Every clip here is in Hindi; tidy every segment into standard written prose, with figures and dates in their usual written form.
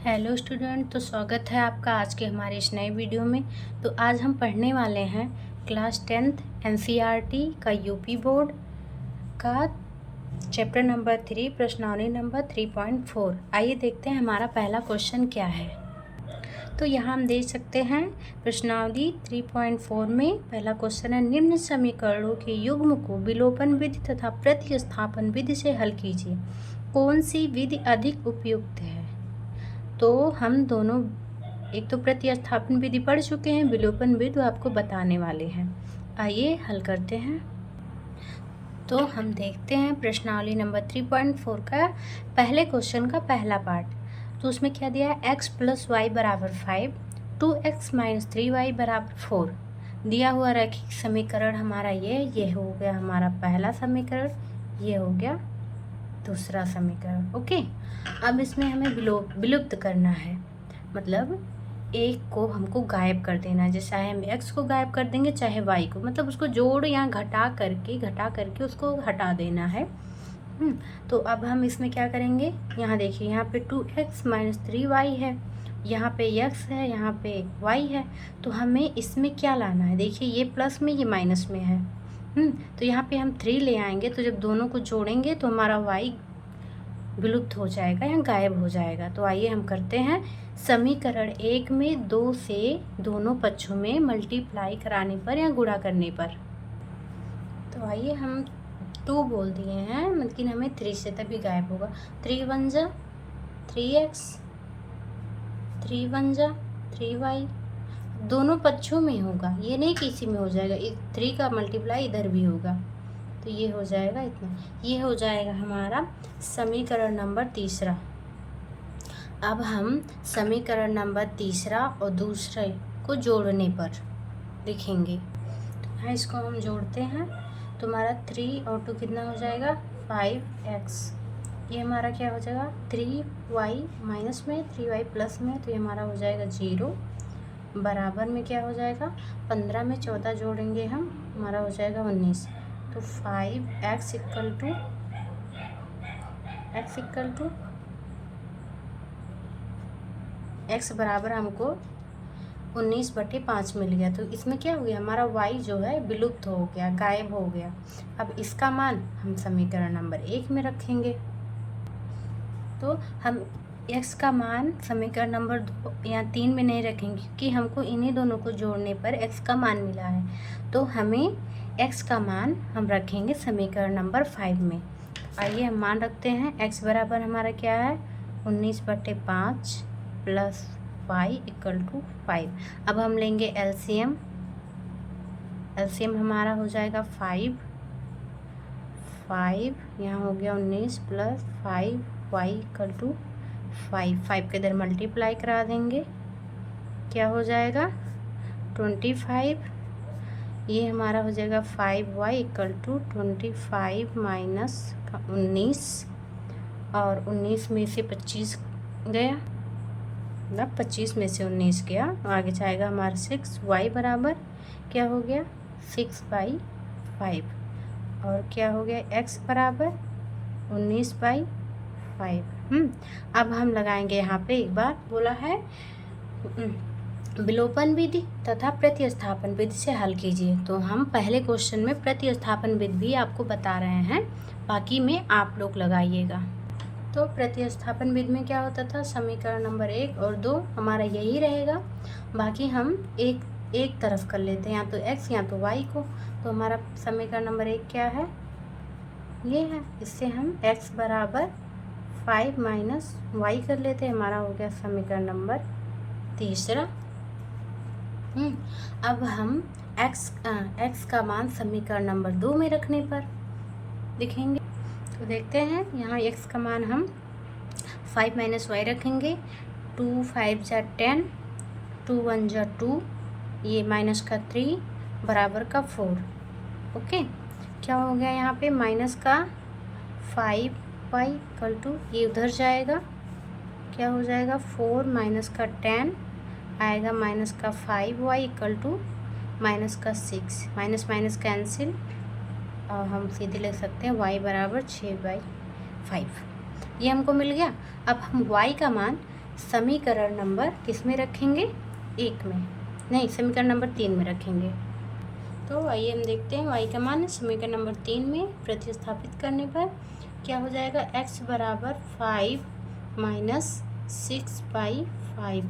हेलो स्टूडेंट, तो स्वागत है आपका आज के हमारे इस नए वीडियो में। तो आज हम पढ़ने वाले हैं क्लास 10th एनसीईआरटी का यूपी बोर्ड का चैप्टर नंबर 3 प्रश्नावली नंबर 3.4। आइए देखते हैं हमारा पहला क्वेश्चन क्या है। तो यहाँ हम देख सकते हैं प्रश्नावली 3.4 में पहला क्वेश्चन है, निम्न समीकरणों के युग्म को विलोपन विधि तथा प्रतिस्थापन विधि से हल कीजिए। कौन सी विधि अधिक उपयुक्त है? तो हम दोनों एक तो प्रतिस्थापन विधि पढ़ चुके हैं, विलोपन विधि आपको बताने वाले हैं। आइए हल करते हैं। तो हम देखते हैं प्रश्नावली नंबर 3.4 का पहले क्वेश्चन का पहला पार्ट। तो उसमें क्या दिया है, x + y = 5, 2x - 3y = 4 दिया हुआ रैखिक समीकरण हमारा ये हो गया हमारा पहला समीकरण, ये हो गया दूसरा समीकरण। ओके, अब इसमें हमें विलुप्त करना है, मतलब एक को हमको गायब कर देना है। जैसे चाहे हम x को गायब कर देंगे चाहे y को, मतलब उसको जोड़ या घटा करके उसको हटा देना है। तो अब हम इसमें क्या करेंगे, यहाँ देखिए, यहाँ पे 2x - 3y है, यहाँ पे x है, यहाँ पे y है। तो हमें इसमें क्या लाना है, देखिए ये प्लस में ये माइनस में है। तो यहाँ पे हम 3 ले आएंगे, तो जब दोनों को जोड़ेंगे तो हमारा y विलुप्त हो जाएगा या गायब हो जाएगा। तो आइए हम करते हैं समीकरण 1 में 2 से दोनों पक्षों में मल्टीप्लाई कराने पर या गुणा करने पर। तो आइए हम 2 बोल दिए हैं, लेकिन हमें 3 से तभी गायब होगा। 3 × 1 = 3x, 3 × 1 = 3y। दोनों पक्षों में होगा, ये नहीं कि इसी में हो जाएगा। 3 का मल्टीप्लाई इधर भी होगा, तो ये हो जाएगा इतना। ये हो जाएगा हमारा समीकरण नंबर तीसरा। अब हम समीकरण नंबर तीसरा और दूसरे को जोड़ने पर लिखेंगे। तो यहाँ इसको हम जोड़ते हैं, तो हमारा 3 और 2 कितना हो जाएगा, 5x। ये हमारा क्या हो जाएगा, 3y माइनस में 3y प्लस में, तो ये हमारा हो जाएगा 0 बराबर में क्या हो जाएगा, 15 में 14 जोड़ेंगे हम, हमारा हो जाएगा 19। तो 5x x बराबर हमको 19/5 मिल गया। तो इसमें क्या हो गया, हमारा y जो है विलुप्त हो गया, गायब हो गया। अब इसका मान हम समीकरण नंबर 1 में रखेंगे। तो हम x का मान समीकरण नंबर 2 या 3 में नहीं रखेंगे, क्योंकि हमको इन्हीं दोनों को जोड़ने पर x का मान मिला है। तो हमें x का मान हम रखेंगे समीकरण नंबर 5 में। आइए हम मान रखते हैं, x बराबर हमारा क्या है, 19/5 प्लस y = 5। अब हम लेंगे एलसीएम हमारा हो जाएगा 5, यहाँ हो गया 19 प्लस 5y = 5 के इधर मल्टीप्लाई करा देंगे, क्या हो जाएगा 25। ये हमारा हो जाएगा 5y = 25 माइनस 19, और 19 में से 25 गया, मतलब 25 में से 19 गया, आगे जाएगा हमारा 6y बराबर क्या हो गया, 6/5, और क्या हो गया x बराबर 19/5। अब हम लगाएंगे यहाँ पे, एक बार बोला है विलोपन विधि तथा प्रतिस्थापन विधि से हल कीजिए। तो हम पहले क्वेश्चन में प्रतिस्थापन विधि भी आपको बता रहे हैं, बाकी में आप लोग लगाइएगा। तो प्रतिस्थापन विधि में क्या होता था, समीकरण नंबर 1 और 2 हमारा यही रहेगा, बाकी हम एक तरफ कर लेते हैं, या तो x या तो y को। तो हमारा समीकरण नंबर 1 क्या है, ये है। इससे हम x बराबर 5 माइनस y कर लेते हैं, हमारा हो गया समीकरण नंबर तीसरा। अब हम x का मान समीकरण नंबर 2 में रखने पर लिखेंगे। तो देखते हैं, यहाँ x का मान हम 5 माइनस y रखेंगे। 2 × 5 = 10, 2 × 1 = 2, ये माइनस का 3 बराबर का 4। ओके, क्या हो गया यहाँ पे, माइनस का 5y = ये उधर जाएगा, क्या हो जाएगा 4 माइनस का 10 आएगा, माइनस का 5y = माइनस का 6, माइनस माइनस कैंसिल, और हम सीधे लिख सकते हैं y बराबर 6/5। ये हमको मिल गया। अब हम y का मान समीकरण नंबर किस में रखेंगे, 1 में नहीं, समीकरण नंबर 3 में रखेंगे। तो आइए हम देखते हैं y का मान समीकरण नंबर 3 में प्रतिस्थापित करने पर क्या हो जाएगा, x बराबर 5 माइनस 6/5।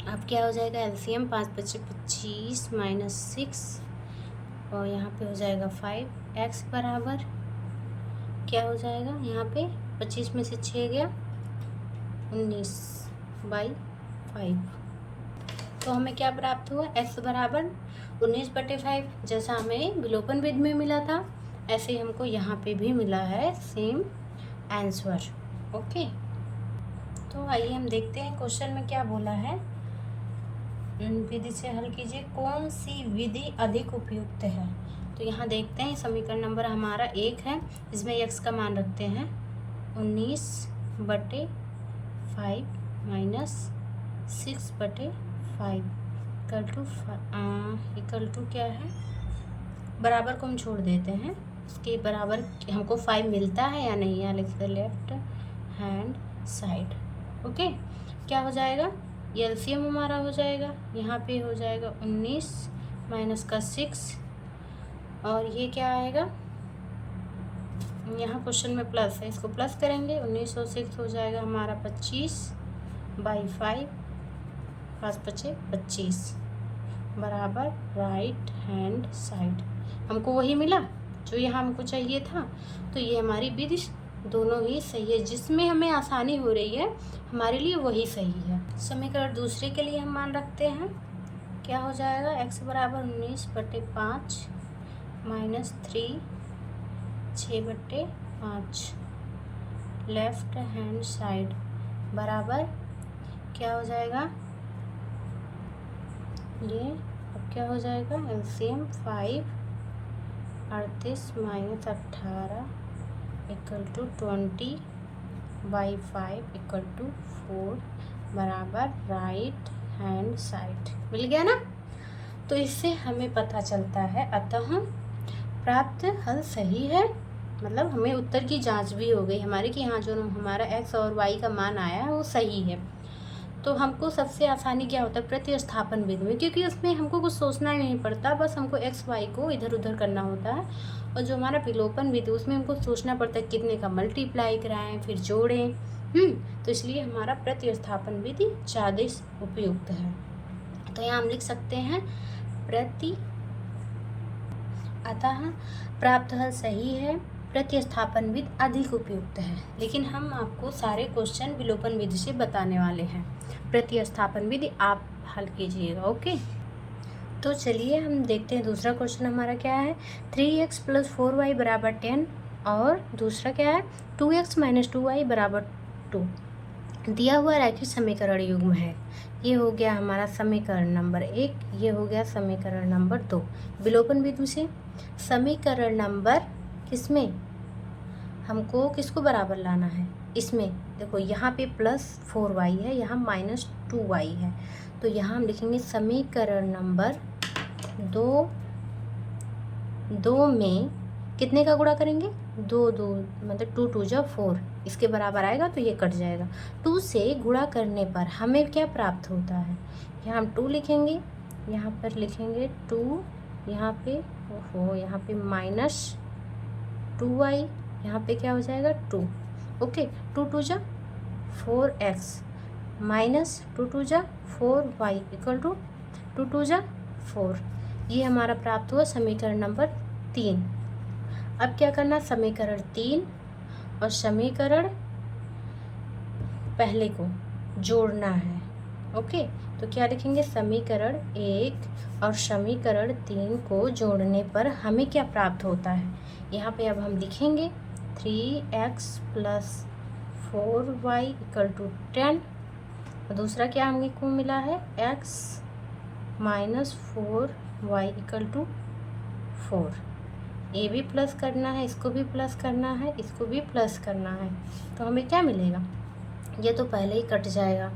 अब क्या हो जाएगा, एलसीएम 5 × 25 माइनस 6 और यहाँ पे हो जाएगा 5। x बराबर क्या हो जाएगा, यहाँ पे 25 में से 6 गया 19/5। तो हमें क्या प्राप्त हुआ, x बराबर 19/5। जैसा हमें विलोपन विधि में मिला था ऐसे ही हमको यहाँ पे भी मिला है सेम आंसर। ओके, तो आइए हम देखते हैं क्वेश्चन में क्या बोला है। विधि से हल कीजिए, कौन सी विधि अधिक उपयुक्त है। तो यहाँ देखते हैं समीकरण नंबर हमारा 1 है, इसमें x का मान रखते हैं 19/5 माइनस 6/5 इक्वल टू क्या है, बराबर को हम छोड़ देते हैं, इसके बराबर हमको 5 मिलता है या नहीं, यहाँ लिखते लेफ्ट हैंड साइड। ओके, क्या हो जाएगा, ये एलसीएम हमारा हो जाएगा, यहाँ पे हो जाएगा 19 माइनस का 6 और ये क्या आएगा, यहाँ क्वेश्चन में प्लस है, इसको प्लस करेंगे 19 और 6 हो जाएगा हमारा 25/5, 5 × 5 = 25 बराबर राइट हैंड साइड। हमको वही मिला जो यहाँ हमको चाहिए था। तो ये हमारी विधि दोनों ही सही है, जिसमें हमें आसानी हो रही है हमारे लिए वही सही है। समीकरण दूसरे के लिए हम मान रखते हैं, क्या हो जाएगा, x बराबर 19/5 माइनस 3 6/5 लेफ्ट हैंड साइड बराबर क्या हो जाएगा, ये अब क्या हो जाएगा, LCM 5 38 minus 18 equal to 20/5 equal to 4 बराबर राइट हैंड साइड। मिल गया ना। तो इससे हमें पता चलता है अतः प्राप्त हल सही है, मतलब हमें उत्तर की जांच भी हो गई हमारी कि हाँ जो हमारा x और y का मान आया है वो सही है। तो हमको सबसे आसानी क्या होता है, प्रतिस्थापन विधि में, क्योंकि उसमें हमको कुछ सोचना ही नहीं पड़ता, बस हमको x y को इधर उधर करना होता है। और जो हमारा विलोपन विधि उसमें हमको सोचना पड़ता है कितने का मल्टीप्लाई कराएं फिर जोड़ें। तो इसलिए हमारा प्रतिस्थापन विधि ज़्यादा उपयुक्त है। तो यहाँ हम लिख सकते हैं अतः प्राप्त हल सही है, प्रतिस्थापन विधि अधिक उपयुक्त है। लेकिन हम आपको सारे क्वेश्चन विलोपन विधि से बताने वाले हैं, प्रतिस्थापन विधि आप हल कीजिएगा। ओके, तो चलिए हम देखते हैं दूसरा क्वेश्चन हमारा क्या है। 3x + 4y = 10 और दूसरा क्या है, 2x - 2y = 2 दिया हुआ रैखिक समीकरण युग्म है। ये हो गया हमारा समीकरण नंबर 1, ये हो गया समीकरण नंबर 2। विलोपन विधि से समीकरण नंबर किसमें हमको किसको बराबर लाना है, इसमें देखो यहाँ पे +4y है, यहाँ -2y है। तो यहाँ हम लिखेंगे समीकरण नंबर 2 में कितने का गुणा करेंगे, 2 मतलब 2 × 2 = 4, इसके बराबर आएगा तो ये कट जाएगा। 2 से गुणा करने पर हमें क्या प्राप्त होता है, यहाँ हम 2 लिखेंगे, यहाँ पर लिखेंगे 2, यहाँ पे यहाँ पे -2y, यहाँ पे क्या हो जाएगा 2। Okay, 2 × 2 = 4x -2 × 2 = 4y equal to 2 × 2 = 4। ये हमारा प्राप्त हुआ समीकरण नंबर 3। अब क्या करना, समीकरण 3 और समीकरण पहले को जोड़ना है। ओके, तो क्या लिखेंगे, समीकरण 1 और समीकरण 3 को जोड़ने पर हमें क्या प्राप्त होता है। यहाँ पे अब हम लिखेंगे 3x + 4y = 10 और दूसरा क्या हमको मिला है, x - 4y = 4। ये भी प्लस करना है, इसको भी प्लस करना है, इसको भी प्लस करना है। तो हमें क्या मिलेगा, ये तो पहले ही कट जाएगा,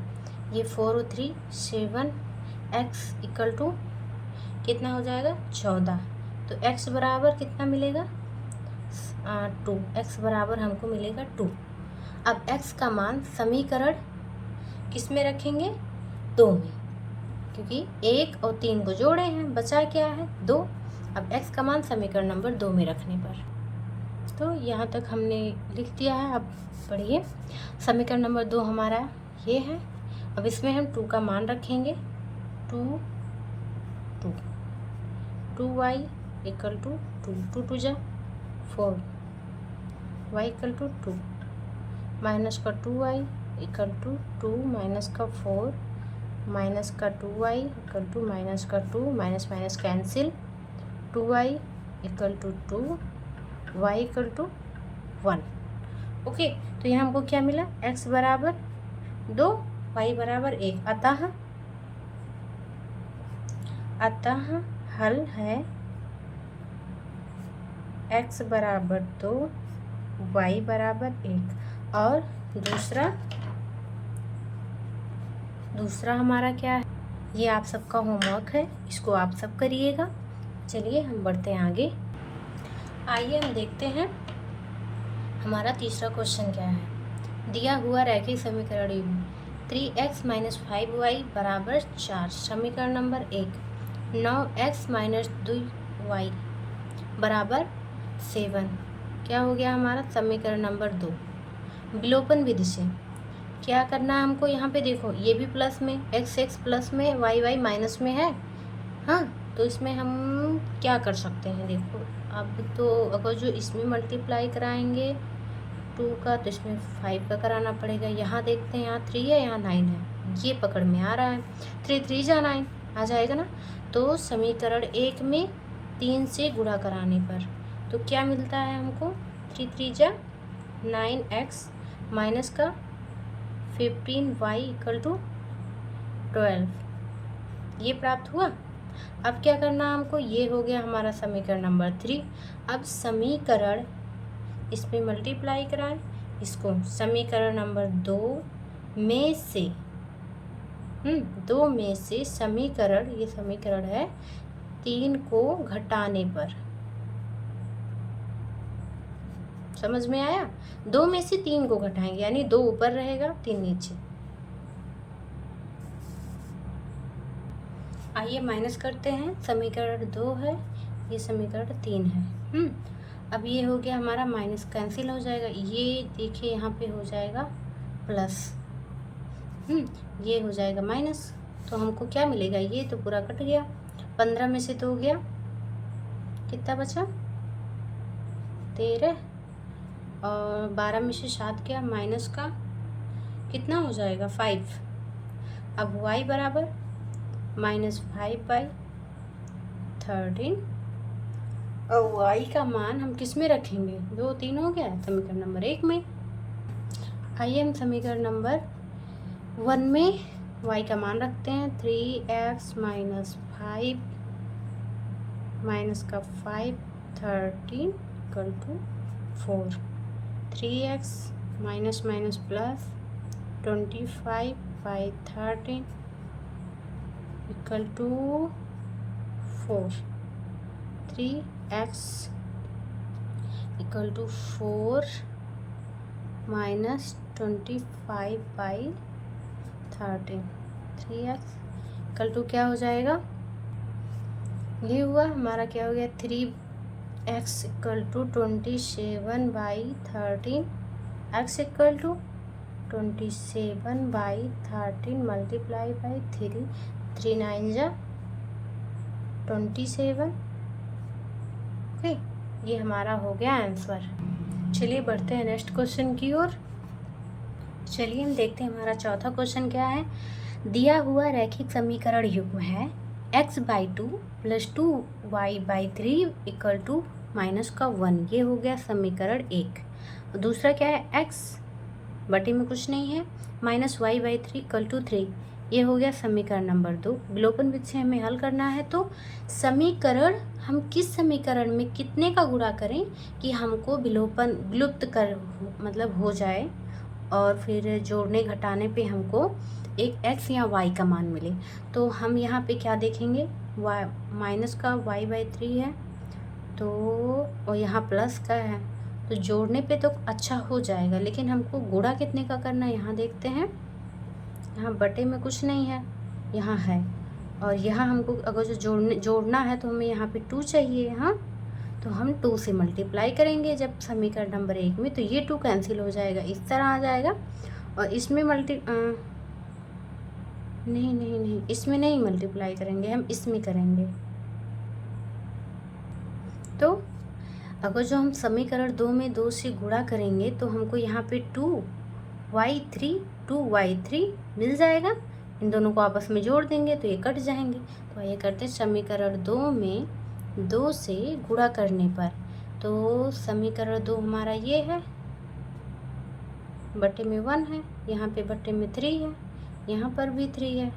ये 4 और 3 7, x = कितना हो जाएगा 14। तो x बराबर कितना मिलेगा 2, x बराबर हमको मिलेगा 2। अब x का मान समीकरण किस में रखेंगे? 2 में, क्योंकि 1 और 3 को जोड़े हैं, बचा क्या है? 2। अब x का मान समीकरण नंबर 2 में रखने पर, तो यहाँ तक हमने लिख दिया है। अब पढ़िए, समीकरण नंबर 2 हमारा ये है। अब इसमें हम 2 का मान रखेंगे। 2y इक्वल टू 2 2 जा 4, y इक्वल टू 2, माइनस का 2y इक्वल टू 2 माइनस का 4, माइनस का 2y इक्वल टू माइनस का 2, minus minus cancel, 2y equal to 2, y equal to 1। Okay, तो यहाँ हमको क्या मिला? x बराबर 2, y बराबर 1। अतः हल है x बराबर 2, y बराबर 1। और दूसरा हमारा क्या है? ये आप सबका होमवर्क है, इसको आप सब करिएगा। चलिए हम बढ़ते हैं आगे। आइए हम देखते हैं हमारा तीसरा क्वेश्चन क्या है। दिया हुआ रैखिक समीकरण 3x - 5y बराबर 4, समीकरण नंबर 1। 9x - 2y बराबर 7, क्या हो गया हमारा? समीकरण नंबर 2। विलोपन विधि से क्या करना है हमको? यहाँ पे देखो, ये भी प्लस में, x प्लस में, y माइनस में है। हाँ, तो इसमें हम क्या कर सकते हैं? देखो, अब तो अगर जो इसमें मल्टीप्लाई कराएंगे 2 का, तो इसमें 5 का कराना पड़ेगा। यहाँ देखते हैं, यहाँ 3 है, यहाँ 9 है, ये पकड़ में आ रहा है। 3 3 जा 9 आ जाएगा ना। तो समीकरण 1 में 3 से गुणा कराने पर तो क्या मिलता है हमको? 3 3 जा 9x माइनस का 15y इक्वल टू 12, ये प्राप्त हुआ। अब क्या करना है हमको? ये हो गया हमारा समीकरण नंबर 3। अब समीकरण इसमें मल्टीप्लाई कराएं इसको, समीकरण नंबर 2 में से 2 में से समीकरण, ये समीकरण है 3 को घटाने पर, समझ में आया? 2 में से 3 को घटाएंगे, यानी 2 ऊपर रहेगा, 3 नीचे। आइए माइनस करते हैं। समीकरण 2 है, ये समीकरण 3 है। अब ये हो गया हमारा, माइनस कैंसिल हो जाएगा। ये देखिए यहाँ पे हो जाएगा प्लस, ये हो जाएगा माइनस। तो हमको क्या मिलेगा? ये तो पूरा कट गया। 15 में से 2 गया, कितना बचा? 13। और 12 में से 7 गया, माइनस का कितना हो जाएगा? 5। अब y बराबर -5/13। और y का मान हम किस में रखेंगे? 2 3 हो गया, समीकरण नंबर 1 में। आइए हम समीकरण नंबर 1 में y का मान रखते हैं। 3x - 5 माइनस का 5 13 equal to 4। 3x minus minus plus 25/13 equal to 4। 3x equal to 4 minus 25/13। 3x equal to क्या हो जाएगा? ये हुआ हमारा, क्या हो गया? 3x equal to 27/13, x equal to 27/13 multiply by 3, 3 9 जा 27। ओके, ये हमारा हो गया आंसर। चलिए बढ़ते हैं नेक्स्ट क्वेश्चन की ओर। चलिए हम देखते हैं हमारा चौथा क्वेश्चन क्या है। दिया हुआ रैखिक समीकरण युग्म है x/2 + 2y/3 equal to minus का 1, ये हो गया समीकरण 1। और दूसरा क्या है? x बटे में कुछ नहीं है, -y/3 इक्वल टू 3, ये हो गया समीकरण नंबर 2। विलोपन विधि से हमें हल करना है। तो समीकरण हम किस समीकरण में कितने का गुणा करें कि हमको विलुप्त कर मतलब हो जाए, और फिर जोड़ने घटाने पे हमको एक x या y का मान मिले। तो हम यहाँ पे क्या देखेंगे? y माइनस का y/3 है, तो और यहाँ प्लस का है, तो जोड़ने पे तो अच्छा हो जाएगा, लेकिन हमको गुणा कितने का करना है यहाँ देखते हैं। यहाँ बटे में कुछ नहीं है, यहाँ है, और यहाँ हमको अगर जो जोड़ना है तो हमें यहाँ पे 2 चाहिए। हाँ, तो हम 2 से मल्टीप्लाई करेंगे जब समीकरण नंबर 1 में, तो ये 2 कैंसिल हो जाएगा, इस तरह आ जाएगा। और इसमें नहीं, इसमें नहीं मल्टीप्लाई करेंगे, हम इसमें करेंगे। तो अगर जो हम समीकरण 2 में 2 से गुणा करेंगे तो हमको यहाँ पे 2y3 मिल जाएगा। इन दोनों को आपस में जोड़ देंगे तो ये कट जाएंगे। तो ये करते हैं समीकरण 2 में 2 से गुणा करने पर, तो समीकरण 2 हमारा ये है, बटे में 1 है, यहाँ पे बटे में 3 है, यहाँ पर भी 3 है।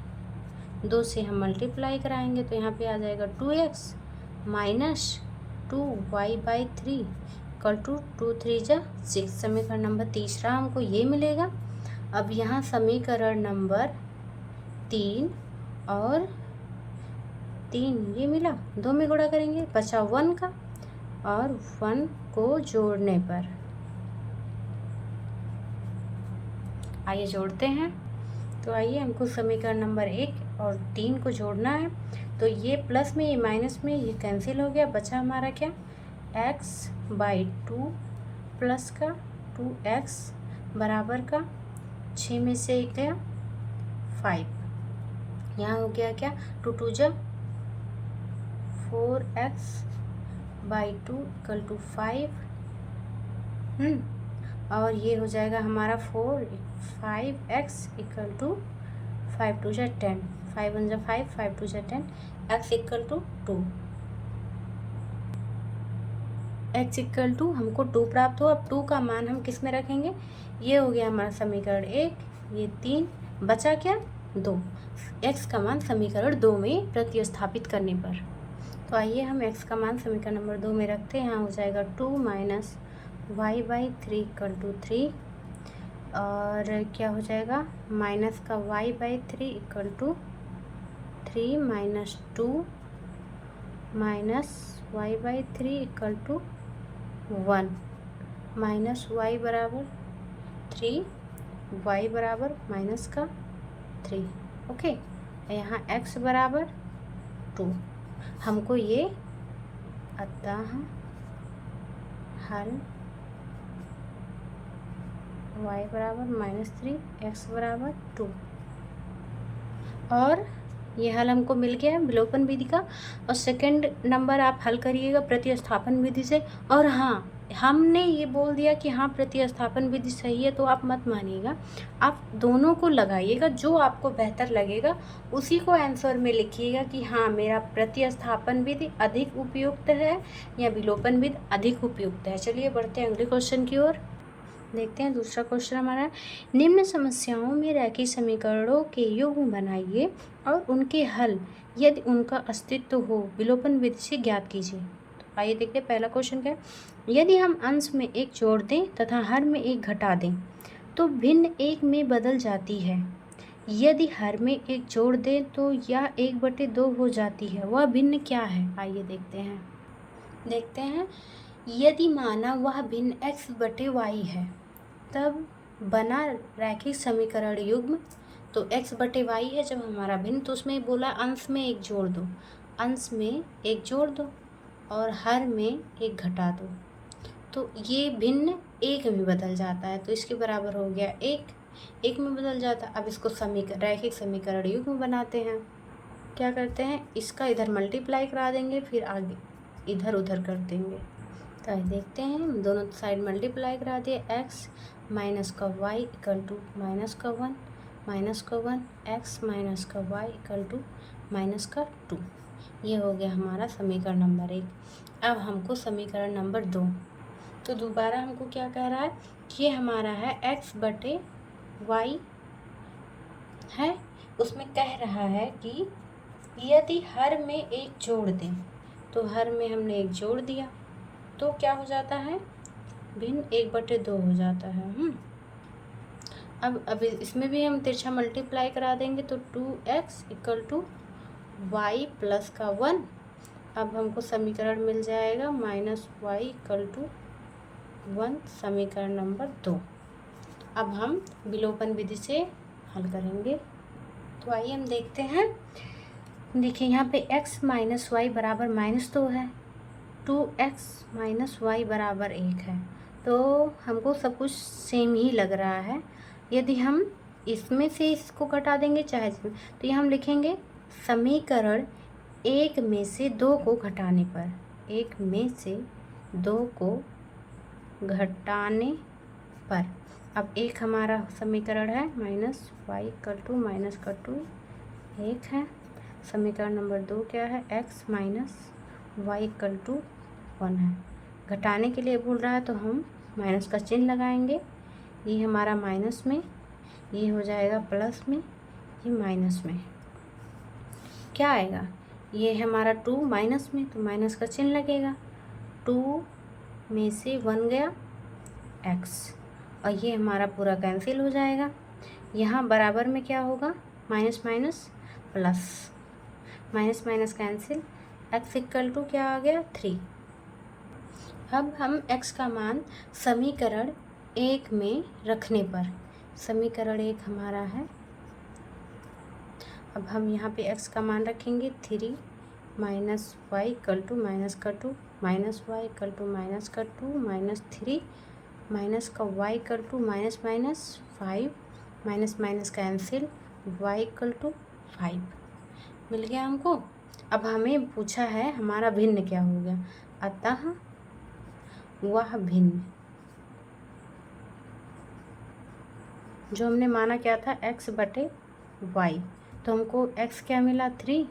2 से हम मल्टीप्लाई कराएंगे तो यहाँ पे आ जाएगा 2x minus 2y/3 equal to 2 3 जा 6। समीकरण नंबर तीसरा हमको ये मिलेगा। अब यहाँ समीकरण नंबर 3 और 3 ये मिला, 2 में गुणा करेंगे, बचा 1 का, और 1 को जोड़ने पर, आइए जोड़ते हैं। तो आइए हमको समीकरण नंबर 1 और 3 को जोड़ना है। तो ये प्लस में, ये माइनस में, ये कैंसिल हो गया, बचा हमारा क्या, x/2 प्लस का 2x बराबर का 6 में से 1 गया 5, यहाँ हो गया क्या, 2 2 जा 4x/2 इक्वल टू 5। और ये हो जाएगा हमारा 5x इक्वल टू 5 2 जा 10, 5 1 जा 5, 5 2 जा 10, x equal to 2, x equal to हमको 2 प्राप्त हो। अब 2 का मान हम किस में रखेंगे, ये हो गया हमारा समीकरण 1, ये 3, बचा क्या 2, x का मान समीकरण 2 में प्रतिस्थापित करने पर। तो आइए हम x का मान समीकरण नंबर 2 में रखते हैं। यहाँ हो जाएगा 2 माइनस y/3 इक्वल टू 3, और क्या हो जाएगा, माइनस का y/3 equal to 3 minus 2 minus y/3 equal to 1, minus y बराबर 3, y बराबर माइनस का 3। ओके, यहाँ x बराबर 2, हमको ये अतः हल y बराबर -3, x बराबर 2, और ये हल हमको मिल गया है विलोपन विधि का। और सेकंड नंबर आप हल करिएगा प्रतिस्थापन विधि से। और हाँ, हमने ये बोल दिया कि हाँ प्रतिस्थापन विधि सही है, तो आप मत मानिएगा, आप दोनों को लगाइएगा, जो आपको बेहतर लगेगा उसी को आंसर में लिखिएगा कि हाँ मेरा प्रतिस्थापन विधि अधिक उपयुक्त है या विलोपन विधि अधिक उपयुक्त है। चलिए बढ़ते हैं अगले क्वेश्चन की ओर। देखते हैं दूसरा क्वेश्चन हमारा, निम्न समस्याओं में रैखिक समीकरणों के युग्म बनाइए और उनके हल यदि उनका अस्तित्व हो विलोपन विधि से ज्ञात कीजिए। तो आइए देखते हैं पहला क्वेश्चन क्या है, यदि हम अंश में 1 जोड़ दें तथा हर में 1 घटा दें तो भिन्न 1 में बदल जाती है। यदि हर में 1 जोड़ दें तो यह 1/2 हो जाती है, वह भिन्न क्या है। आइए देखते हैं। यदि माना वह भिन्न x/y है, तब बना रैखिक समीकरण युग्म, तो x/y है जब हमारा भिन्न, तो उसमें बोला अंश में 1 जोड़ दो, अंश में 1 जोड़ दो और हर में 1 घटा दो, तो ये भिन्न 1 में बदल जाता है, तो इसके बराबर हो गया 1 में बदल जाता है। अब इसको रैखिक समीकरण युग्म बनाते हैं। क्या करते हैं, इसका इधर मल्टीप्लाई करा देंगे, फिर आगे इधर उधर कर देंगे। तो देखते हैं, दोनों साइड मल्टीप्लाई करा दिए, x माइनस का y इक्वल टू माइनस का 1 x माइनस का y इक्वल टू माइनस का 2। ये हो गया हमारा समीकरण नंबर 1। अब हमको समीकरण नंबर 2, तो दोबारा हमको क्या कह रहा है, ये हमारा है x/y है, उसमें कह रहा है कि यदि हर में 1 जोड़ दें, तो हर में हमने 1 जोड़ दिया तो क्या हो जाता है, भिन्न 1/2 हो जाता है। अब इसमें भी हम तिरछा मल्टीप्लाई करा देंगे, तो 2x equal to y plus का 1। अब हमको समीकरण मिल जाएगा -y इक्वल टू 1, समीकरण नंबर 2। अब हम विलोपन विधि से हल करेंगे। तो आइए हम देखते हैं। देखिए यहाँ पे x माइनस वाई बराबर माइनस तो है, 2x माइनस वाई बराबर 1 है, तो हमको सब कुछ सेम ही लग रहा है। यदि हम इसमें से इसको घटा देंगे चाहे इसमें, तो ये हम लिखेंगे समीकरण 1 में से 2 को घटाने पर, 1 में से 2 को घटाने पर। अब एक हमारा समीकरण है minus y equal to minus का 2 1 है। समीकरण नंबर 2 क्या है, x minus y equal to 1 है। घटाने के लिए बोल रहा है तो हम माइनस का चिन्ह लगाएंगे। ये हमारा माइनस में, ये हो जाएगा प्लस में, ये माइनस में। क्या आएगा, ये है हमारा 2 माइनस में, तो माइनस का चिन्ह लगेगा। 2 में से 1 गया x, और ये हमारा पूरा कैंसिल हो जाएगा। यहाँ बराबर में क्या होगा, minus minus plus, minus minus cancel, x equal to क्या आ गया 3। अब हम x का मान समीकरण 1 में रखने पर, समीकरण 1 हमारा है, अब हम यहाँ पे x का मान रखेंगे 3 minus y equal to minus का 2 minus y equal to minus का 2 माइनस 3 माइनस का y equal to minus minus 5 minus minus cancel, y equal to 5 मिल गया हमको। अब हमें पूछा है हमारा भिन्न क्या हो गया, अतः वह भिन्न जो हमने माना क्या था x बटे y, तो हमको x क्या मिला 3,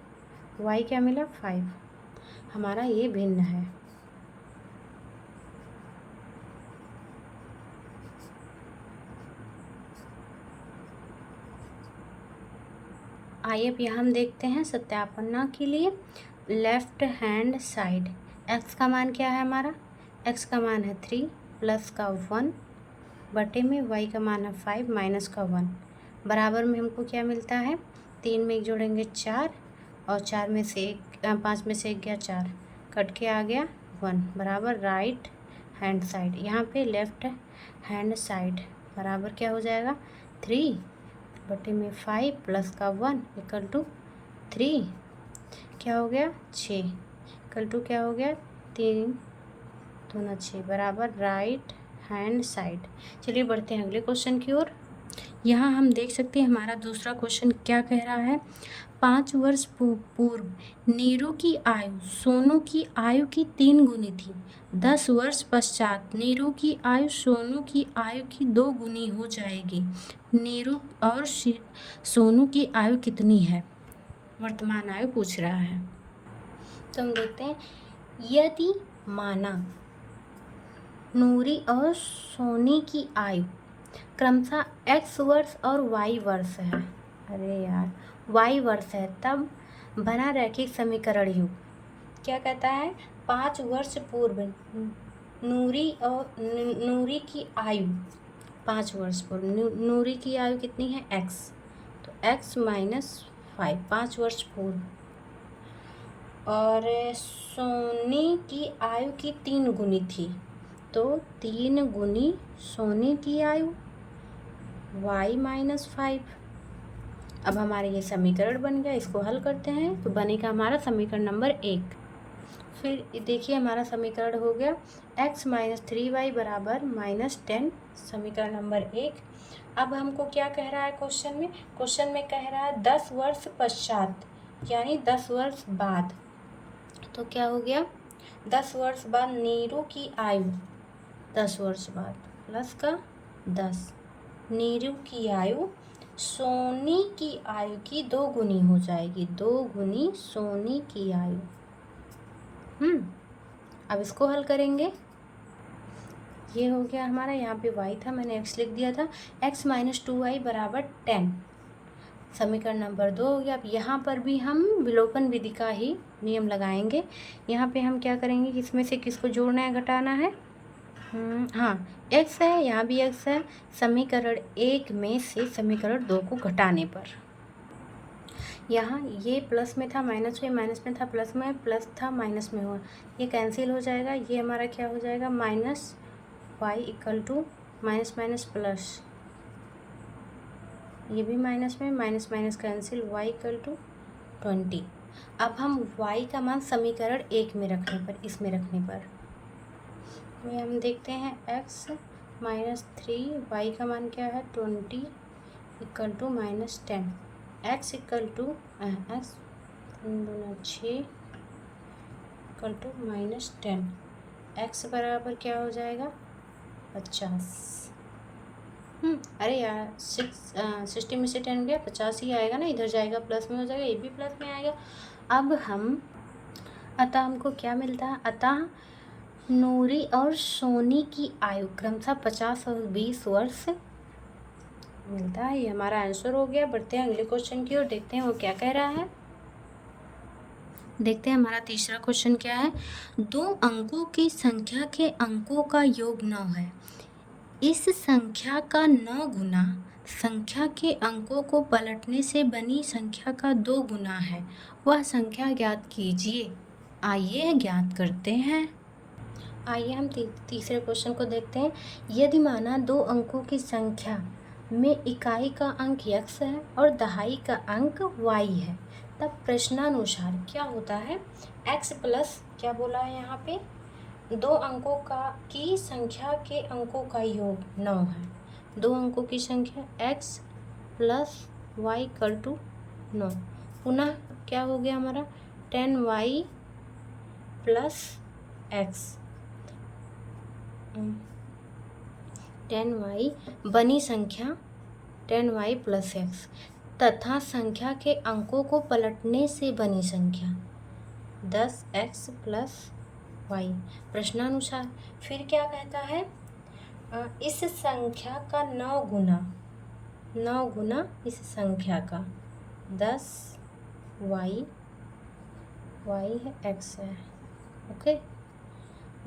y क्या मिला 5, हमारा ये भिन्न है। आइए अब यहाँ हम देखते हैं सत्यापन के लिए लेफ्ट हैंड साइड। x का मान क्या है हमारा, x का मान है 3 प्लस का 1 बटे में y का मान है 5 माइनस का 1, बराबर में हमको क्या मिलता है, 3 में 1 जोड़ेंगे 4, और 4 में से 5 में से 1 गया 4, कट के आ गया 1, बराबर राइट हैंड साइड। यहाँ पे लेफ्ट हैंड साइड बराबर क्या हो जाएगा 3 बटे में 5 प्लस का 1 इक्वल टू 3, क्या हो गया 6, इक्वल टू क्या हो गया 3 दूना 6, बराबर राइट हैंड साइड। चलिए बढ़ते हैं अगले क्वेश्चन की ओर। यहाँ हम देख सकते हैं हमारा दूसरा क्वेश्चन क्या कह रहा है, 5 वर्ष पूर्व नीरू की आयु सोनू की आयु की 3 गुनी थी, 10 वर्ष पश्चात नीरू की आयु सोनू की आयु की 2 गुनी हो जाएगी। नीरू और सोनू की आयु कितनी है, वर्तमान आयु पूछ रहा है। तो हम देखते हैं, यदि माना नूरी और सोनी की आयु क्रमशः x वर्ष और y वर्ष है, अरे यार y वर्ष है, तब बना रैखिक समीकरण युग क्या कहता है, 5 वर्ष पूर्व नूरी की आयु 5 वर्ष पूर्व नूरी की आयु कितनी है x, तो x माइनस 5 5 वर्ष पूर्व, और सोनी की आयु की 3 गुनी थी, तो 3 गुनी सोनी की आयु y माइनस 5। अब हमारे ये समीकरण बन गया, इसको हल करते हैं तो बनेगा हमारा समीकरण नंबर 1। फिर देखिए हमारा समीकरण हो गया x माइनस 3y बराबर माइनस 10, समीकरण नंबर 1। अब हमको क्या कह रहा है क्वेश्चन में कह रहा है 10 वर्ष पश्चात, यानी 10 वर्ष बाद, तो क्या हो गया 10 वर्ष बाद नीरू की आयु 10 वर्ष बाद प्लस का 10, नीरू की आयु सोनी की आयु की 2 गुनी हो जाएगी, 2 गुनी सोनी की आयु। अब इसको हल करेंगे, ये हो गया हमारा, यहाँ पे y था मैंने x लिख दिया था, x माइनस 2y बराबर 10, समीकरण नंबर 2 हो गया। अब यहाँ पर भी हम विलोपन विधि का ही नियम लगाएंगे। यहाँ पे हम क्या करेंगे, इसमें से किसको जोड़ना है घटाना है, हाँ x है, यहाँ भी x है, समीकरण 1 में से समीकरण 2 को घटाने पर, यहाँ ये प्लस में था माइनस में, माइनस में था प्लस में, प्लस था माइनस में हुआ, ये कैंसिल हो जाएगा, ये हमारा क्या हो जाएगा minus y equal to minus minus plus, ये भी माइनस में, minus minus cancel, y equal to 20। अब हम y का मान समीकरण 1 में रखने पर, इसमें रखने पर ये हम देखते हैं x माइनस 3, y का मान क्या है 20 equal to minus 10, x equal to x 6 equal to minus 10, x बराबर क्या हो जाएगा 50। अरे यार 60 में से 10 गया, 50 ही आएगा ना, इधर जाएगा प्लस में हो जाएगा, ये भी प्लस में आएगा। अब हम अतः हमको क्या मिलता है, अतः नूरी और सोनी की आयु क्रमशः 50 और 20 वर्ष मिलता है। ये हमारा आंसर हो गया। बढ़ते हैं अगले क्वेश्चन की ओर, देखते हैं वो क्या कह रहा है। देखते हैं हमारा तीसरा क्वेश्चन क्या है। 2 अंकों की संख्या के अंकों का योग 9 है। इस संख्या का 9 गुना संख्या के अंकों को पलटने से बनी संख्या का 2 गुना है, वह संख्या ज्ञात कीजिए। आइए ज्ञात करते हैं। आइए हम तीसरे क्वेश्चन को देखते हैं। यदि माना 2 अंकों की संख्या में इकाई का अंक x है और दहाई का अंक y है, तब प्रश्नानुसार क्या होता है। x प्लस क्या बोला है यहाँ पे, 2 अंकों की संख्या के अंकों का योग 9 है। 2 अंकों की संख्या x plus y equal to 9, पुनः क्या हो गया हमारा 10y प्लस x, 10y बनी संख्या 10y प्लस x तथा संख्या के अंकों को पलटने से बनी संख्या 10x प्लस y। प्रश्नानुसार फिर क्या कहता है, इस संख्या का 9 गुना इस संख्या का 10y, y है x है, ओके,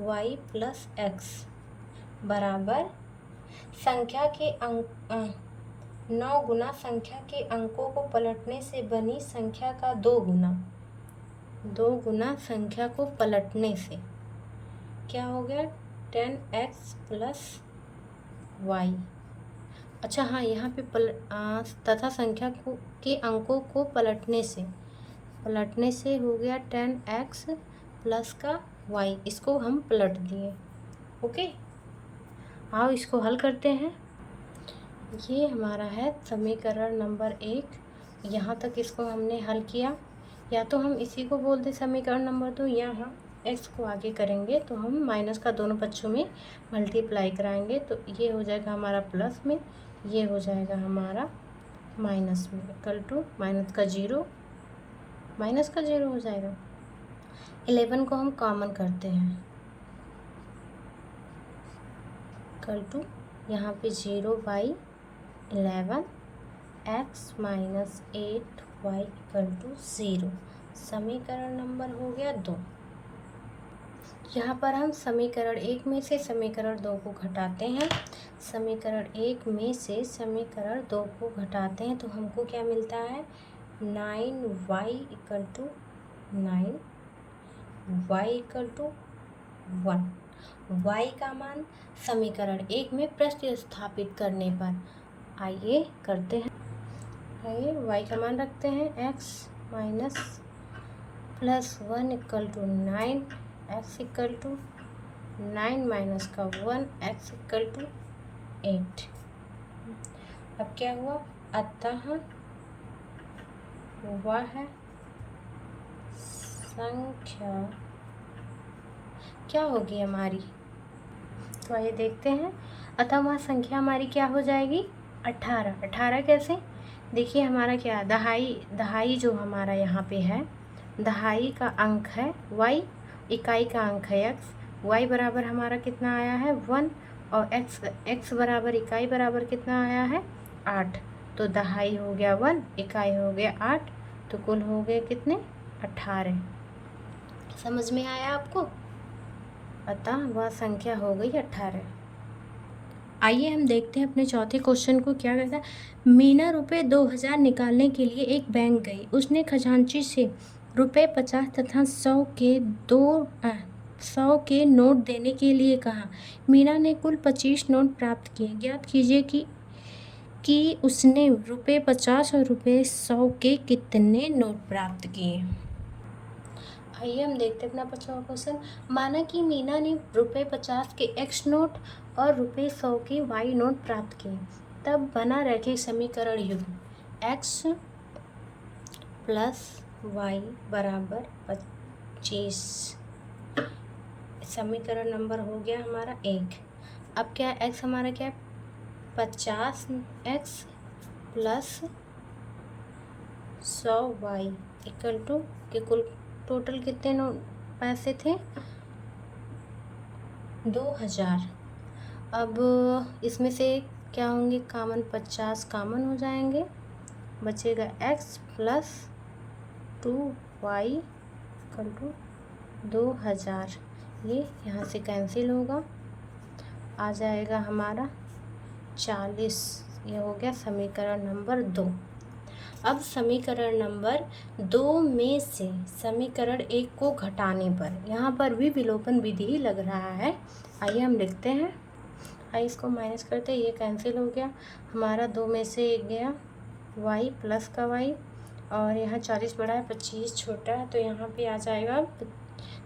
y प्लस x बराबर संख्या के अंक 9 गुना संख्या के अंकों को पलटने से बनी संख्या का 2 गुना संख्या को पलटने से क्या हो गया 10x प्लस y। अच्छा हाँ, यहाँ पे तथा संख्या के अंकों को पलटने से हो गया 10x प्लस का y, इसको हम पलट दिए। ओके, आओ इसको हल करते हैं। ये हमारा है समीकरण नंबर 1, यहाँ तक इसको हमने हल किया। या तो हम इसी को बोलते समीकरण नंबर 2, या हम x को आगे करेंगे तो हम माइनस का दोनों पक्षों में मल्टीप्लाई कराएंगे, तो ये हो जाएगा हमारा प्लस में, ये हो जाएगा हमारा माइनस में, इक्वल टू माइनस का जीरो हो जाएगा। 11 को हम कॉमन करते हैं, इक्वल टू यहाँ पे 0/11 x minus 8y equal to 0। समीकरण नंबर हो गया 2। यहाँ पर हम समीकरण 1 में से समीकरण 2 को घटाते हैं। समीकरण 1 में से समीकरण 2 को घटाते हैं तो हमको क्या मिलता है 9y equal to 9, y equal to 1। y का मान समीकरण 1 में प्रतिस्थापित करने पर आइए करते हैं। आइए y का मान रखते हैं x minus plus 1 equal to 9, x equal to 9 minus का 1, x इक्वल टू 8। अब क्या हुआ, अतः वह संख्या क्या होगी हमारी, तो आइए देखते हैं। अतः वह संख्या हमारी क्या हो जाएगी 18। 18 कैसे, देखिए हमारा क्या दहाई जो हमारा यहाँ पे है, दहाई का अंक है y, इकाई का अंक है x, y बराबर हमारा कितना आया है 1, और x बराबर इकाई बराबर कितना आया है 8, तो दहाई हो गया 1, इकाई हो गया 8, तो कुल हो गए कितने 18। समझ में आया आपको, अतः वह संख्या हो गई 18। आइए हम देखते हैं अपने चौथे क्वेश्चन को क्या कहता है। मीना रुपये 2000 निकालने के लिए एक बैंक गई। उसने खजांची से रुपये 50 तथा 100 के नोट देने के लिए कहा। मीना ने कुल 25 नोट प्राप्त किए। ज्ञात कीजिए कि कि उसने ₹50 और ₹100 के कितने नोट प्राप्त किए। आइए हम देखते हैं अपना 50वां क्वेश्चन। माना कि मीना ने ₹50 के X नोट और ₹100 के Y नोट प्राप्त किए, तब बना रैखिक समीकरण युग्म X प्लस Y बराबर 25। समीकरण नंबर हो गया हमारा 1। अब क्या X हमारा क्या है, 50X plus 100Y equal to के कुल टोटल कितने पैसे थे, 2000। अब इसमें से क्या होंगे कामन, 50 कामन हो जाएंगे, बचेगा X plus 2Y equal to 2000। ये यहाँ से कैंसिल होगा, आ जाएगा हमारा 40। ये हो गया समीकरण नंबर 2। अब समीकरण नंबर 2 में से समीकरण 1 को घटाने पर यहाँ पर भी विलोपन विधि ही लग रहा है। आइए हम लिखते हैं, आइए इसको माइनस करते हैं, ये कैंसिल हो गया हमारा। 2 में से 1 गया y प्लस का y, और यहाँ 40 बड़ा है 25 छोटा है, तो यहाँ पे आ जाएगा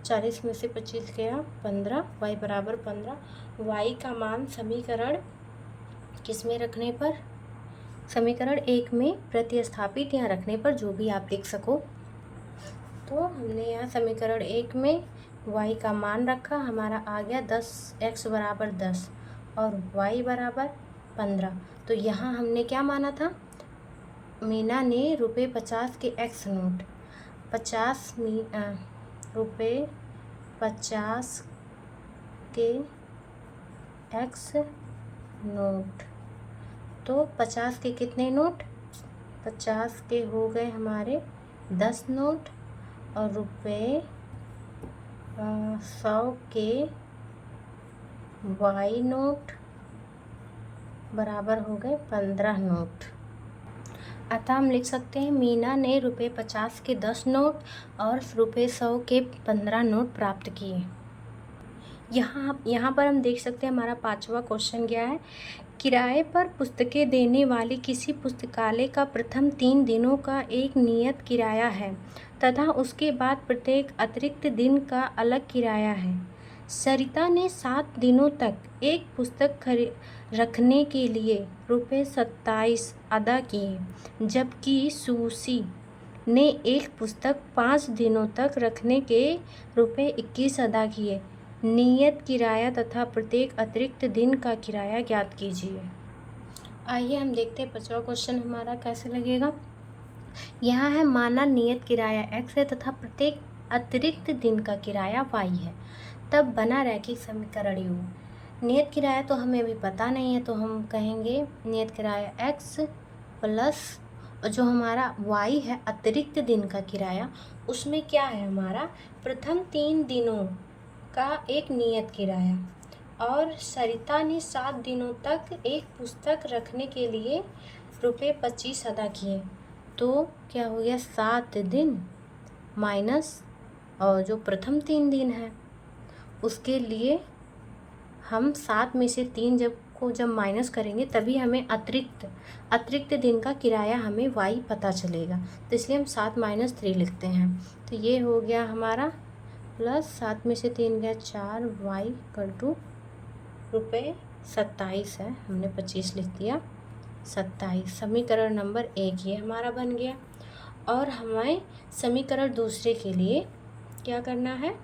40 में से 25 गया 15, y बराबर 15। y का मान समीकरण किस में रखने पर, समीकरण 1 में प्रतिस्थापित यहाँ रखने पर, जो भी आप लिख सको। तो हमने यहाँ समीकरण 1 में y का मान रखा, हमारा आ गया 10x बराबर 10 और y बराबर 15। तो यहाँ हमने क्या माना था, मीना ने ₹50 के X नोट, ₹50 के X नोट, तो 50 के कितने नोट, 50 के हो गए हमारे 10 नोट, और ₹100 के Y नोट बराबर हो गए 15 नोट। अतः हम लिख सकते हैं मीना ने ₹50 के 10 नोट और ₹100 के 15 नोट प्राप्त किए। यहाँ पर हम देख सकते हैं हमारा 5वां क्वेश्चन क्या है। किराए पर पुस्तकें देने वाली किसी पुस्तकालय का प्रथम 3 दिनों का एक नियत किराया है तथा उसके बाद प्रत्येक अतिरिक्त दिन का अलग किराया है। सरिता ने 7 दिनों तक एक पुस्तक रखने के लिए ₹27 अदा किए, जबकि सुसी ने एक पुस्तक 5 दिनों तक रखने के ₹21 अदा किए। नियत किराया तथा प्रत्येक अतिरिक्त दिन का किराया ज्ञात कीजिए। आइए हम देखते हैं 5वां क्वेश्चन हमारा कैसे लगेगा। यहाँ है माना नियत किराया x है तथा प्रत्येक अतिरिक्त दिन का किराया y है, तब बना रैखिक समीकरण युग्म। नियत किराया तो हमें अभी पता नहीं है, तो हम कहेंगे नियत किराया x प्लस जो हमारा y है अतिरिक्त दिन का किराया, उसमें क्या है हमारा प्रथम 3 दिनों का एक नियत किराया, और सरिता ने 7 दिनों तक एक पुस्तक रखने के लिए ₹25 अदा किए। तो क्या हो गया 7 दिन माइनस और जो प्रथम 3 दिन है उसके लिए हम 7 में से 3 जब माइनस करेंगे तभी हमें अतिरिक्त दिन का किराया हमें y पता चलेगा, तो इसलिए हम 7 - 3 लिखते हैं। तो ये हो गया हमारा प्लस 7 में से 3 गया 4, y इक्वल टू ₹27 है, हमने 25 लिख दिया 27। समीकरण नंबर 1 ये हमारा बन गया। और हमें समीकरण दूसरे के लिए क्या करना है,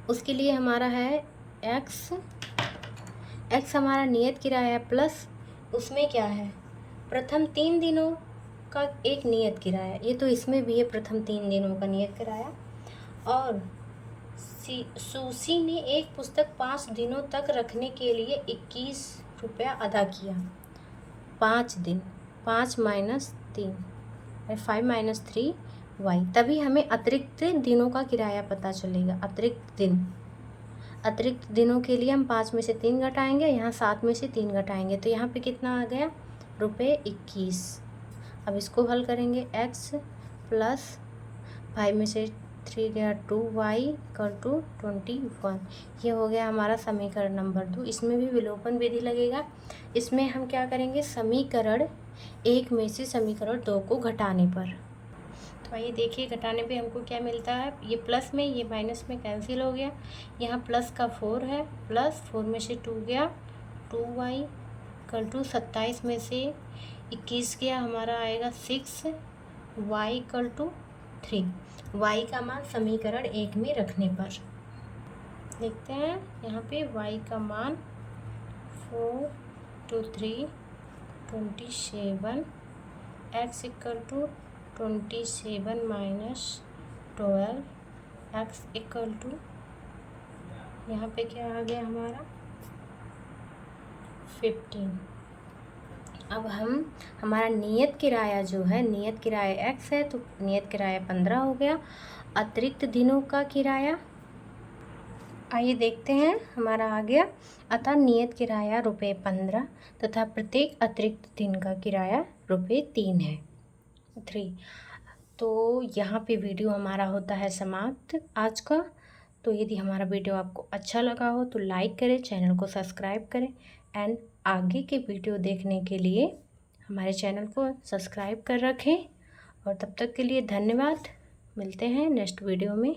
उसके लिए हमारा है x हमारा नियत किराया है, प्लस उसमें क्या है प्रथम 3 दिनों का एक नियत किराया, ये तो इसमें भी है प्रथम 3 दिनों का नियत किराया। और सुसी ने एक पुस्तक 5 दिनों तक रखने के लिए ₹21 अदा किया। 5 दिन, 5 - 3 5 - 3 y, तभी हमें अतिरिक्त दिनों का किराया पता चलेगा। अतिरिक्त दिनों के लिए हम 5 में से 3 घटाएंगे, यहाँ 7 में से 3 घटाएंगे, तो यहाँ पे कितना आ गया ₹21। अब इसको हल करेंगे x प्लस 5 में से 3 गया 2y इक्वल टू 21। ये हो गया हमारा समीकरण नंबर 2। इसमें भी विलोपन विधि लगेगा। इसमें हम क्या करेंगे, समीकरण 1 में से समीकरण 2 को घटाने पर। तो आइए देखिए, घटाने पे हमको क्या मिलता है। ये प्लस में ये माइनस में कैंसिल हो गया। यहाँ प्लस का 4 है, प्लस 4 में से 2 गया 2y इक्वल टू 27 में से 21 गया, हमारा आएगा 6y इक्वल टू 3। y का मान समीकरण 1 में रखने पर देखते हैं। यहाँ पे y का मान 4 2 3 27, x equal to 27 minus 12, x equal to यहाँ पे क्या आ गया हमारा 15। अब हमारा नियत किराया जो है, नियत किराया x है तो नियत किराया 15 हो गया। अतिरिक्त दिनों का किराया आइए देखते हैं, हमारा आ गया। अतः नियत किराया ₹15 तथा प्रत्येक अतिरिक्त दिन का किराया ₹3 है 3। तो यहाँ पे वीडियो हमारा होता है समाप्त आज का। तो यदि हमारा वीडियो आपको अच्छा लगा हो तो लाइक करें, चैनल को सब्सक्राइब करें एंड आगे के वीडियो देखने के लिए हमारे चैनल को सब्सक्राइब कर रखें। और तब तक के लिए धन्यवाद। मिलते हैं नेक्स्ट वीडियो में।